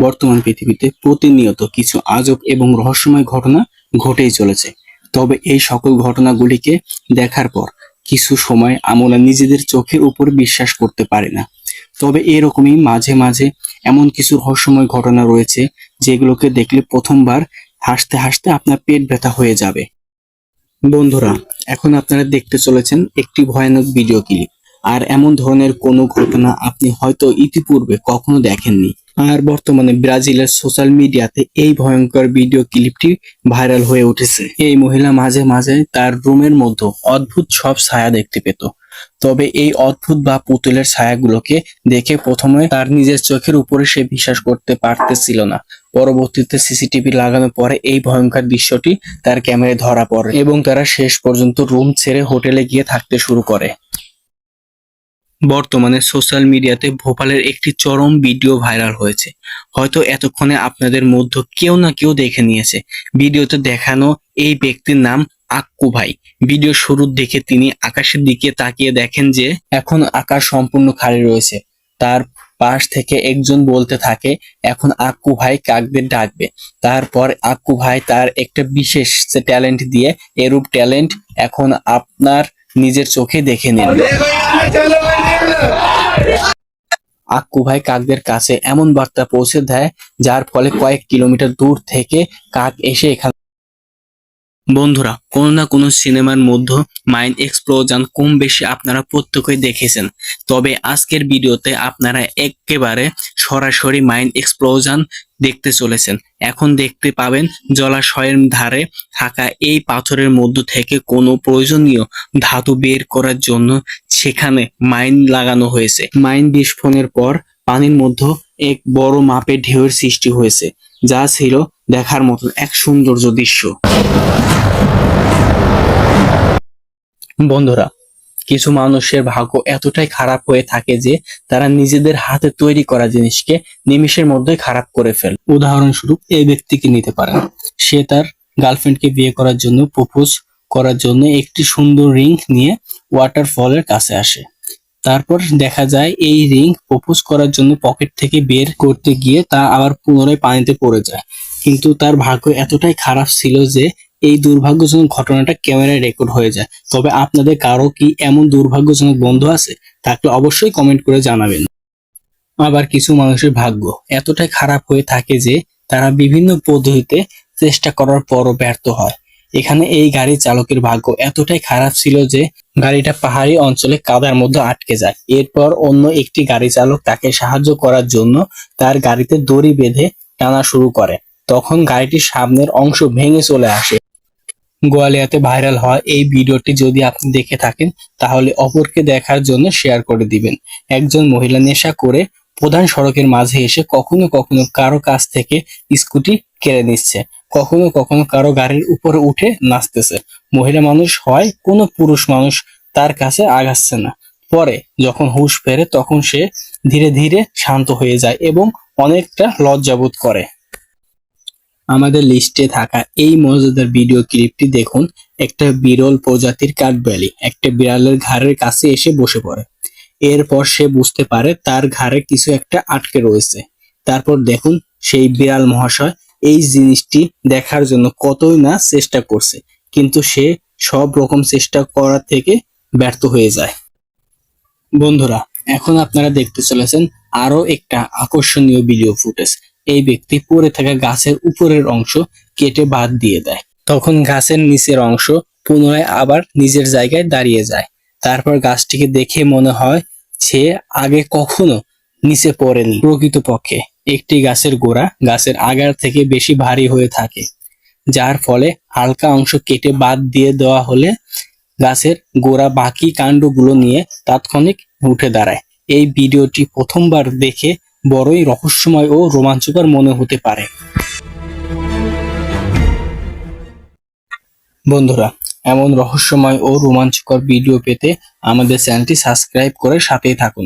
বর্তমান পৃথিবীতে প্রতিনিয়ত কিছু আজব এবং রহস্যময় ঘটনা ঘটেই চলেছে। তবে এই সকল ঘটনাগুলিকে দেখার পর কিছু সময় আমরা নিজেদের চোখের উপর বিশ্বাস করতে পারি না। তবে এরকমই মাঝে মাঝে এমন কিছু রহস্যময় ঘটনা রয়েছে যেগুলোকে দেখলে প্রথমবার হাসতে হাসতে আপনার পেট ব্যথা হয়ে যাবে। বন্ধুরা, এখন আপনারা দেখতে চলেছেন একটি ভয়ানক ভিডিও ক্লিপ। আর এমন ধরনের কোনো ঘটনা আপনি হয়তো ইতিপূর্বে কখনো দেখেননি। আর বর্তমানে ব্রাজিলের সোশ্যাল মিডিয়াতে এই ভয়ঙ্কর ভিডিও ক্লিপটি ভাইরাল হয়ে উঠেছে। এই মহিলা মাঝে মাঝে তার রুমের মধ্যে অদ্ভুত সব ছায়া দেখতে পেত। তবে এই অদ্ভুত বা পুতুলের ছায়াগুলোকে দেখে প্রথমে তার নিজের চোখের উপরে সে বিশ্বাস করতে পারতেছিল না। পরবর্তীতে সিসিটিভি লাগানোর পরে এই ভয়ঙ্কর দৃশ্যটি তার ক্যামেরায় ধরা পড়ে এবং তারা শেষ পর্যন্ত রুম ছেড়ে হোটেলে গিয়ে থাকতে শুরু করে। বর্তমানে সোশ্যাল মিডিয়াতে ভোপালের একটি চরম ভিডিও ভাইরাল হয়েছে। হয়তো এতক্ষণে আপনাদের মধ্যে কেউ না কেউ দেখে নিয়েছে। ভিডিওতে দেখানো এই ব্যক্তির নাম আক্কু ভাই। ভিডিও শুরুর দিকে তিনি আকাশের দিকে তাকিয়ে দেখেন যে এখন আকাশ সম্পূর্ণ খালি রয়েছে। তার পাশ থেকে একজন বলতে থাকে, এখন আক্কু ভাই কাকদের ডাকবে। তারপর আক্কু ভাই তার একটা বিশেষ ট্যালেন্ট দিয়ে, এরূপ ট্যালেন্ট এখন আপনার নিজের চোখে দেখে নিন। আক্কু ভাই কাকদের কাছে এমন বার্তা পৌঁছে দেয় যার ফলে কয়েক কিলোমিটার দূর থেকে কাক এসে এখানে। বন্ধুরা, কোনো না কোনো সিনেমার মধ্যে মাইন্ড এক্সপ্লোশন কম বেশি আপনারা প্রত্যেকেই দেখেছেন। তবে আজকের ভিডিওতে আপনারা একেবারে সরাসরি মাইন্ড এক্সপ্লোশন দেখতে চলেছেন। এখন দেখতে পাবেন জলাশয়ের ধারে থাকা এই পাথরের মধ্য থেকে কোনো প্রয়োজনীয় ধাতু বের করার জন্য সেখানে মাইন লাগানো হয়েছে। মাইন বিস্ফোরণের পর পানির মধ্যে এক বড় মাপের ঢেউয়ের সৃষ্টি হয়েছে, যা ছিল দেখার মতো এক সৌন্দর্য দৃশ্য। বন্ধুরা, কিছু মানুষের ভাগ্য এতটাই খারাপ হয়ে থাকে যে তারা নিজেদের হাতে তৈরি করা জিনিসকে নিমিষের মধ্যে খারাপ করে ফেলে। উদাহরণস্বরূপ এই ব্যক্তিকে নিতে পারেন। সে তার গার্লফ্রেন্ডকে বিয়ে করার জন্য প্রপোজ করার জন্য একটি সুন্দর রিং নিয়ে ওয়াটারফলের কাছে আসে। তারপর দেখা যায় এই রিং প্রপোজ করার জন্য পকেট থেকে বের করতে গিয়ে তা আবার পুনরায় পানিতে পড়ে যায়। কিন্তু তার ভাগ্য এতটাই খারাপ ছিল যে এই দুর্ভাগ্যজনক ঘটনাটা ক্যামেরায় রেকর্ড হয়ে যায়। তবে আপনাদের কারো কি এমন দুর্ভাগ্যজনক বন্ধু আছে? থাকলে অবশ্যই কমেন্ট করে জানাবেন। আবার কিছু মানুষের ভাগ্য এতটাই খারাপ হয়ে থাকে যে তারা বিভিন্ন পদ্ধতিতে চেষ্টা করার পরও ব্যর্থ হয়। এখানে এই গাড়ির চালকের ভাগ্য এতটাই খারাপ ছিল যে গাড়িটা পাহাড়ি অঞ্চলে কাদার মধ্যে আটকে যায়। এরপর অন্য একটি গাড়ি চালক তাকে সাহায্য করার জন্য তার গাড়িতে দড়ি বেঁধে টানা শুরু করে। তখন গাড়িটির সামনের অংশ ভেঙে চলে আসে। গোয়ালিয়াতে ভাইরাল হওয়া এই ভিডিওটি যদি আপনি দেখে থাকেন তাহলে অপরকে দেখার জন্য শেয়ার করে দিবেন। একজন মহিলা নেশা করে প্রধান সড়কের মাঝে এসে কখনো কখনো কারো কাছ থেকে স্কুটি কেড়ে নিচ্ছে, কখনো কখনো কারো গাড়ির উপরে উঠে নাচতেছে। মহিলা মানুষ হয় কোনো পুরুষ মানুষ তার কাছে আগাচ্ছে না। পরে যখন হুঁশ ফেরে তখন সে ধীরে ধীরে শান্ত হয়ে যায় এবং অনেকটা লজ্জাবোধ করে। আমাদের লিস্টে থাকা এই মজাদার ভিডিও ক্লিপটি দেখুন। একটা বিরল প্রজাতির কাঠবিড়ালি একটা বিড়ালের ঘাড়ের কাছে এসে বসে পড়ে। এরপর সে বুঝতে পারে তার ঘাড়ে কিছু একটা আটকে রয়েছে। তারপর দেখুন সেই বিড়াল মহাশয় এই জিনিসটি দেখার জন্য কতই না চেষ্টা করছে, কিন্তু সে সব রকম চেষ্টা করা থেকে ব্যর্থ হয়ে যায়। বন্ধুরা, এখন আপনারা দেখতে চলেছেন আরো একটা আকর্ষণীয় ভিডিও ফুটেজ। এই ব্যক্তি পড়ে থাকা গাছের উপরের অংশ কেটে বাদ দিয়ে দেয়। তখন গাছের নিচের অংশ পুনরায় আবার নিজের জায়গায় দাঁড়িয়ে যায়। তারপর গাছটিকে দেখে মনে হয় সে আগে কখনো নিচে পড়েনি। প্রকৃতপক্ষে একটি গাছের গোড়া গাছের আগার থেকে বেশি ভারী হয়ে থাকে, যার ফলে হালকা অংশ কেটে বাদ দিয়ে দেওয়া হলে গাছের গোড়া বাকি কাণ্ডগুলো নিয়ে তাৎক্ষণিক উঠে দাঁড়ায়। এই ভিডিওটি প্রথমবার দেখে বড়ই রহস্যময় ও রোমাঞ্চকর মনে হতে পারে। বন্ধুরা, এমন রহস্যময় ও রোমাঞ্চকর ভিডিও পেতে আমাদের চ্যানেলটি সাবস্ক্রাইব করে সাথেই থাকুন।